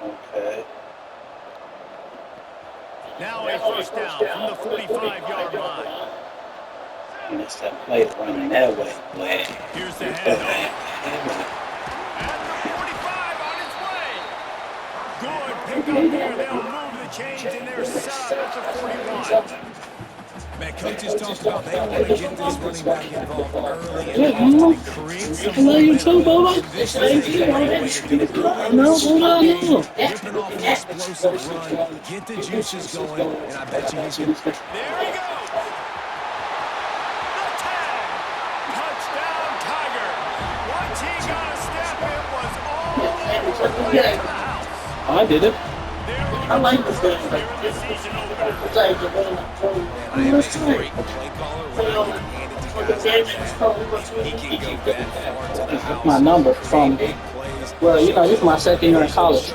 Okay. Now a first down from the 45-yard line. And it's that play running that way. Way. Here's the handoff. At the 45 on its way. Good pickup there. They'll move the chains and they're set up at the 41. Man, coaches talk about they want to get this running back involved early and often and create some momentum. And this is a great way to do it early in the game, ripping off an explosive run, get the juices going, and I bet you he's going to... There he goes. The tag. Touchdown, Tiger. Once he got a step, it was all over the house. I did it. I like this game. That's a great play caller when I can hand it to guys like that. He can go that far to the house. My number from, well, you know, this is my second year in college.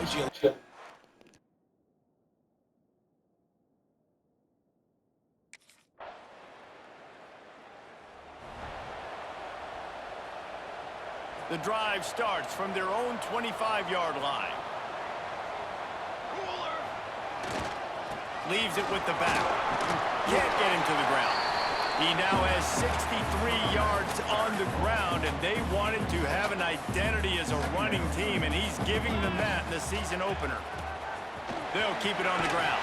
The drive starts from their own 25-yard line. Leaves it with the back. Can't get him to the ground. He now has 63 yards on the ground, and they wanted to have an identity as a running team, and he's giving them that in the season opener. They'll keep it on the ground.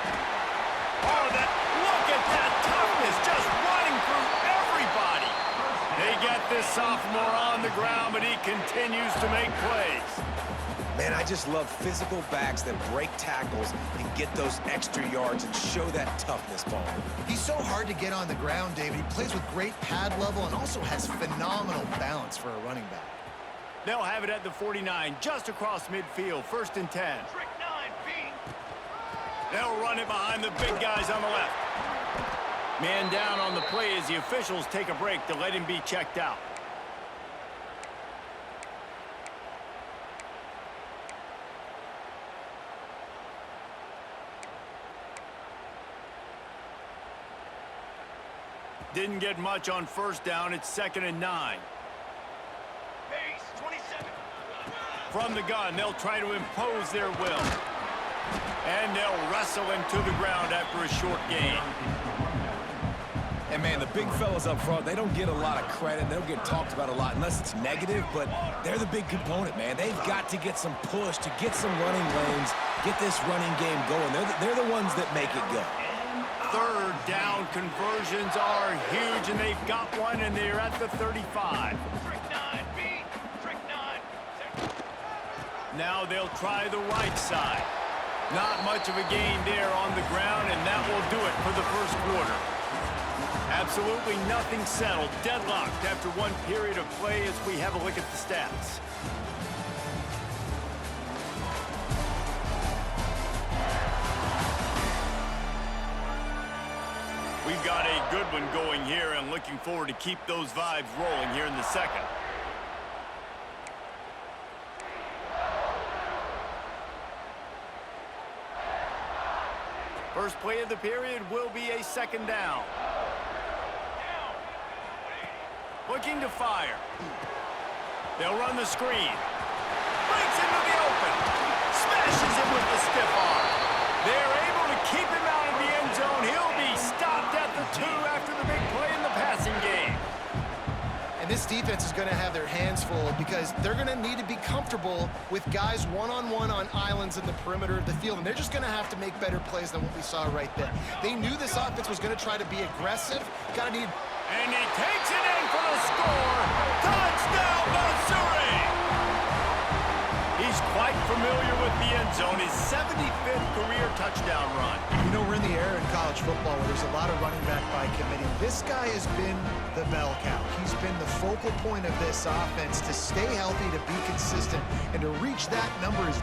Oh, look at that toughness, just running through everybody. They got this sophomore on the ground, but he continues to make plays. Man, I just love physical backs that break tackles and get those extra yards and show that toughness, Paul. He's so hard to get on the ground, David. He plays with great pad level and also has phenomenal balance for a running back. They'll have it at the 49, just across midfield, 1st and 10. They'll run it behind the big guys on the left. Man down on the play as the officials take a break to let him be checked out. Didn't get much on 1st down. It's 2nd and 9. Base, 27. From the gun, they'll try to impose their will. And they'll wrestle him to the ground after a short gain. And, man, the big fellas up front, they don't get a lot of credit. They don't get talked about a lot unless it's negative, but they're the big component, man. They've got to get some push to get some running lanes, get this running game going. They're the ones that make it go. 3rd down conversions are huge, and they've got one, and they're at the 35. Now they'll try the right side. Not much of a gain there on the ground, and that will do it for the 1st quarter. Absolutely nothing settled. Deadlocked after one period of play as we have a look at the stats. We've got a good one going here and looking forward to keep those vibes rolling here in the 2nd. First play of the period will be a 2nd down. Looking to fire. They'll run the screen. Breaks into the open. Smashes him with the stiff arm. They're able to keep him out of the end zone. He'll be stopped at the 2 after the big play in the passing game. And this defense is going to have their hands full because they're going to need to be comfortable with guys one-on-one on islands in the perimeter of the field. And they're just going to have to make better plays than what we saw right there. They knew this offense was going to try to be aggressive. And he takes it in for the score. Touchdown, Missouri! He's quite familiar with the end zone. His 75th career touchdown run. You know, we're in the era in college football where there's a lot of running back by committee. This guy has been the bell cow. He's been the focal point of this offense to stay healthy, to be consistent, and to reach that number is...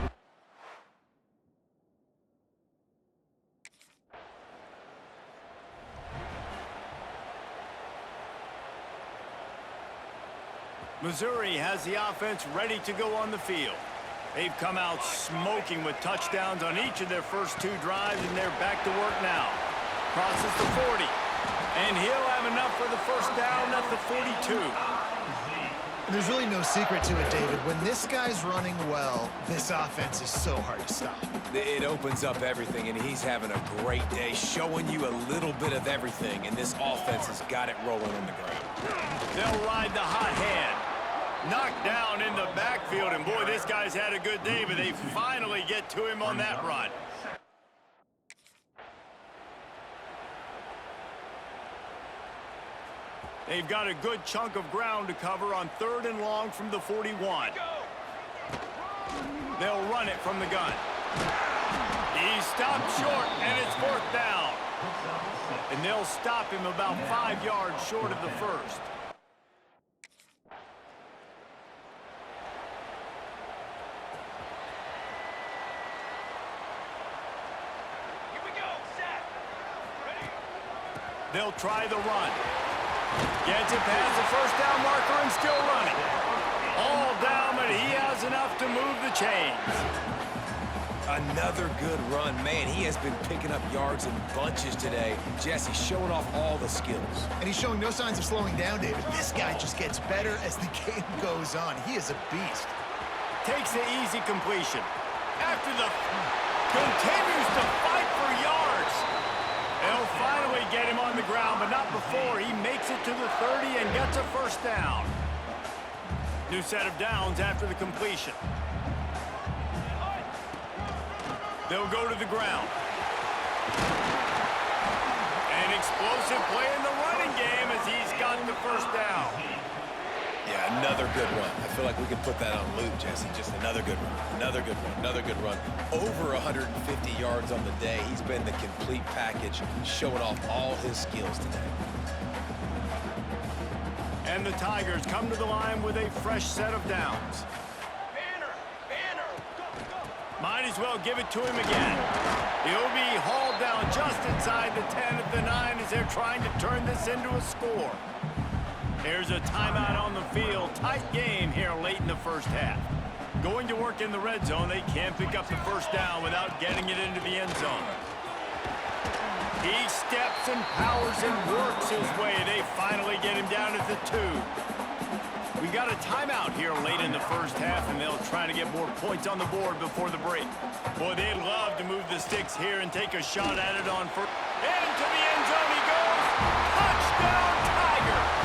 Missouri has the offense ready to go on the field. They've come out smoking with touchdowns on each of their first 2 drives, and they're back to work now. Crosses the 40, and he'll have enough for the 1st down at the 42. There's really no secret to it, David. When this guy's running well, this offense is so hard to stop. It opens up everything, and he's having a great day, showing you a little bit of everything, and this offense has got it rolling on the ground. They'll ride the hot hand. Knocked down in the backfield, and boy, this guy's had a good day, but they finally get to him on that run. They've got a good chunk of ground to cover on 3rd and long from the 41. They'll run it from the gun. He stopped short, and it's 4th down. And they'll stop him about 5 yards short of the first. Here we go, set. Ready. They'll try the run. Gets it past the 1st down marker and still running. All down, but he has enough to move the chains. Another good run. Man, he has been picking up yards in bunches today. Jesse showing off all the skills. And he's showing no signs of slowing down, David. This guy just gets better as the game goes on. He is a beast. Takes the easy completion. After the... continues to fight for yards. They'll finally get him on the ground, but not before he makes it to the 30 and gets a 1st down. New set of downs after the completion. They'll go to the ground. An explosive play in the running game as he's gotten the 1st down. Yeah, another good run. I feel like we could put that on loop, Jesse. Just another good run, another good run, another good run. Over 150 yards on the day. He's been the complete package, showing off all his skills today. And the Tigers come to the line with a fresh set of downs. Might as well give it to him again. He'll be hauled down just inside the 10 at the 9 as they're trying to turn this into a score. There's a timeout on the field. Tight game here late in the 1st half. Going to work in the red zone, they can't pick up the 1st down without getting it into the end zone. He steps and powers and works his way. They finally get him down at the 2. We got a timeout here late in the 1st half, and they'll try to get more points on the board before the break. Boy, they'd love to move the sticks here and take a shot at it on first. Into the end zone he goes. Touchdown, Tigers!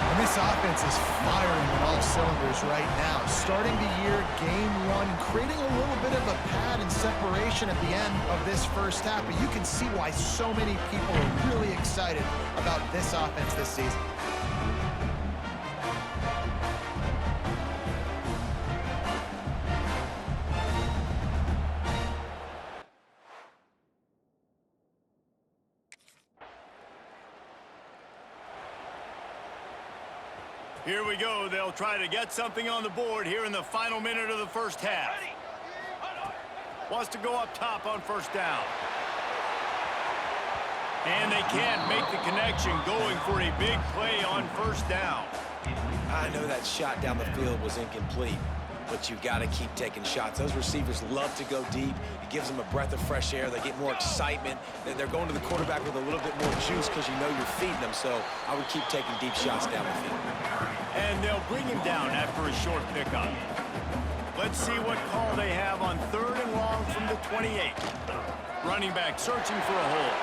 And this offense is firing on all cylinders right now. Starting the year, game 1, creating a little bit of a pad and separation at the end of this 1st half. But you can see why so many people are really excited about this offense this season. Here we go. They'll try to get something on the board here in the final minute of the 1st half. Wants to go up top on 1st down. And they can't make the connection, going for a big play on 1st down. I know that shot down the field was incomplete, but you've got to keep taking shots. Those receivers love to go deep. It gives them a breath of fresh air. They get more excitement. They're going to the quarterback with a little bit more juice because you know you're feeding them. So I would keep taking deep shots down the field. And they'll bring him down after a short pickup. Let's see what call they have on 3rd and long from the 28. Running back searching for a hole.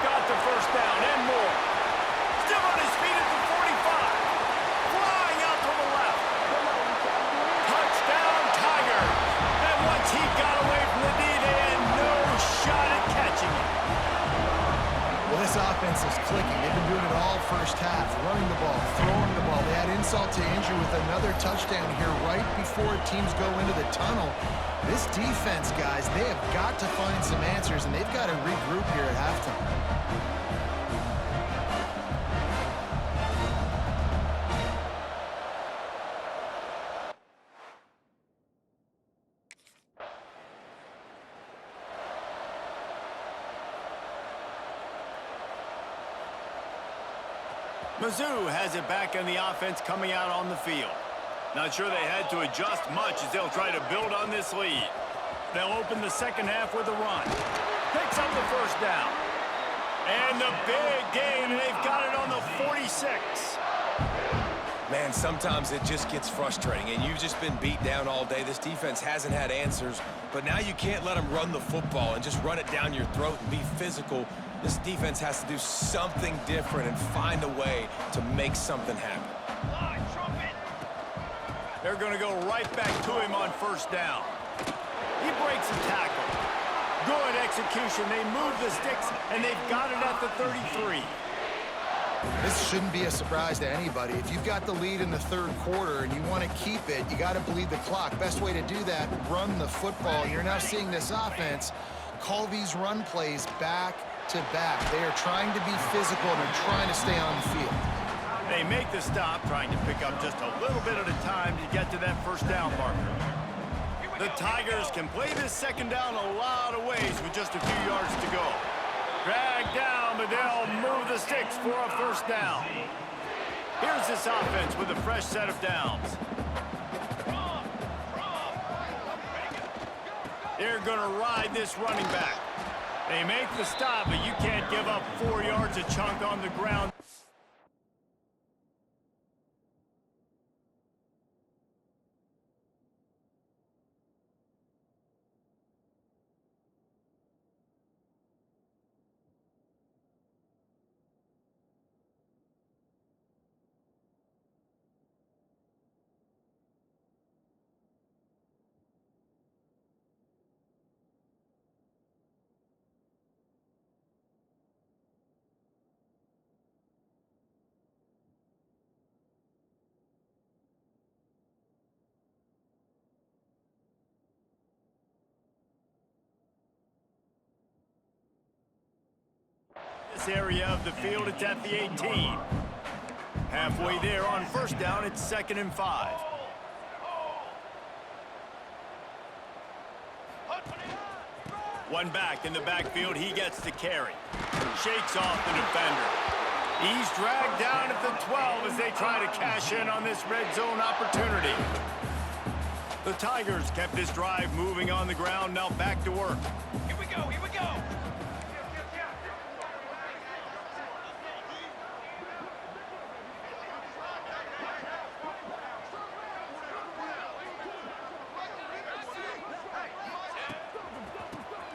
Got the 1st down and more. Still on his feet at the 45. Flying out to the left. Touchdown, Tigers. And once he got away from the D, they had no shot at catching him. Well, this offense is clicking. They've been doing it all 1st half, running the ball, throwing the ball. They had insult to injury with another touchdown here right before teams go into the tunnel. This defense, guys, they have got to find some answers, and they've got to regroup here at halftime. Mizzou has it back in the offense coming out on the field. Not sure they had to adjust much as they'll try to build on this lead. They'll open the 2nd half with a run. Picks up the 1st down. And the big gain, and they've got it on the 46. Man, sometimes it just gets frustrating, and you've just been beat down all day. This defense hasn't had answers, but now you can't let them run the football and just run it down your throat and be physical. This defense has to do something different and find a way to make something happen. They're going to go right back to him on first down. He breaks a tackle. Good execution. They move the sticks, and they've got it at the 33. This shouldn't be a surprise to anybody. If you've got the lead in the third quarter and you want to keep it, you got to bleed the clock. Best way to do that, run the football. You're now seeing this offense call these run plays back to back. They are trying to be physical, and they're trying to stay on the field. They make the stop, trying to pick up just a little bit at a time to get to that first down marker. The Tigers can play this second down a lot of ways with just a few yards to go. Drag down, but they'll move the sticks for a first down. Here's this offense with a fresh set of downs. They're going to ride this running back. They make the stop, but you can't give up 4 yards a chunk on the ground. This area of the field, it's at the 18. Halfway there on first down, it's 2nd and 5. One back in the backfield, he gets the carry. Shakes off the defender. He's dragged down at the 12 as they try to cash in on this red zone opportunity. The Tigers kept this drive moving on the ground, now back to work. Here we go, here we go!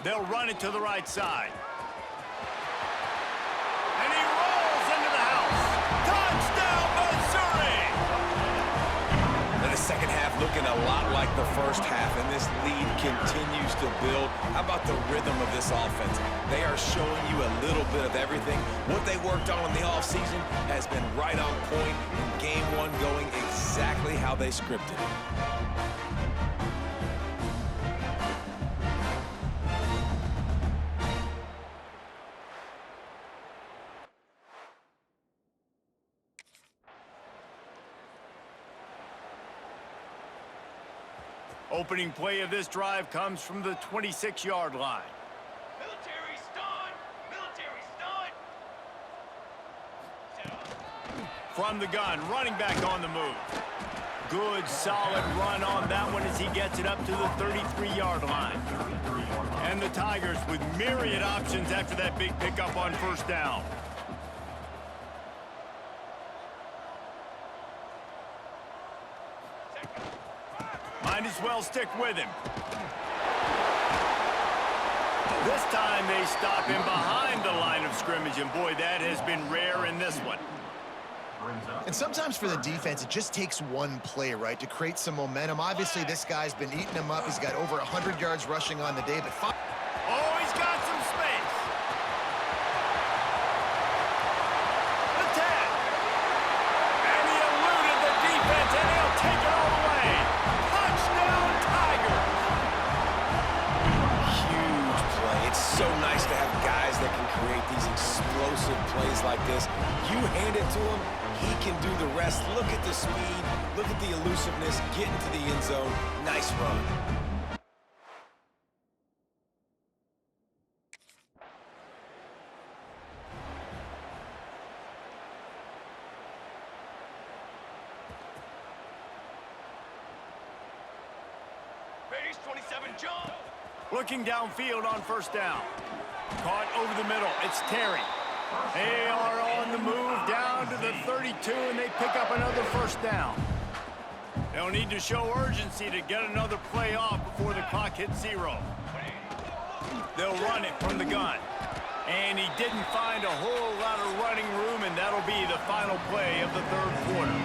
They'll run it to the right side. And he rolls into the house. Touchdown, Missouri! And the second half looking a lot like the first half, and this lead continues to build. How about the rhythm of this offense? They are showing you a little bit of everything. What they worked on in the offseason has been right on point, and game one going exactly how they scripted it. Opening play of this drive comes from the 26-yard line. Military stun! Military stun! From the gun, running back on the move. Good, solid run on that one as he gets it up to the 33-yard line. And the Tigers with myriad options after that big pickup on first down. Might as well stick with him. This time they stop him behind the line of scrimmage, and boy, that has been rare in this one. And sometimes for the defense, it just takes one play, right, to create some momentum. Obviously, this guy's been eating them up. He's got over 100 yards rushing on the day, but Oh, he's got some space. The tag. And he eluded the defense, and he'll take it all the way. Touchdown, Tigers. Huge play. It's so nice to have guys that can create these explosive plays like this. You hand it to him, he can do the rest. Look at the speed, look at the elusiveness, get into the end zone. Nice run. Base 27 jump! Looking downfield on first down. Caught over the middle. It's Terry. They are on the move down to the 32, and they pick up another first down. They'll need to show urgency to get another play off before the clock hits 0. They'll run it from the gun. And he didn't find a whole lot of running room, and that'll be the final play of the third quarter.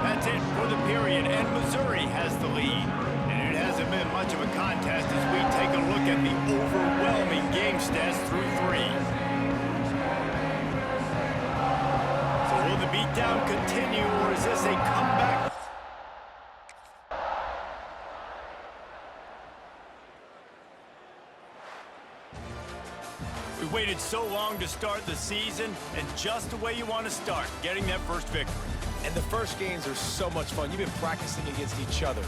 That's it for the period, and Missouri has the lead. And it hasn't been much of a contest as we take a look at the overwhelming game stats through 3. So will the beatdown continue, or is this a comeback? We waited so long to start the season, and just the way you want to start, getting that first victory. And the first games are so much fun. You've been practicing against each other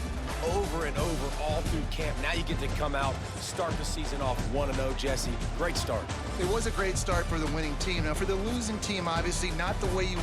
over and over all through camp. Now you get to come out, start the season off 1-0, Jesse. Great start. It was a great start for the winning team. Now, for the losing team, obviously not the way you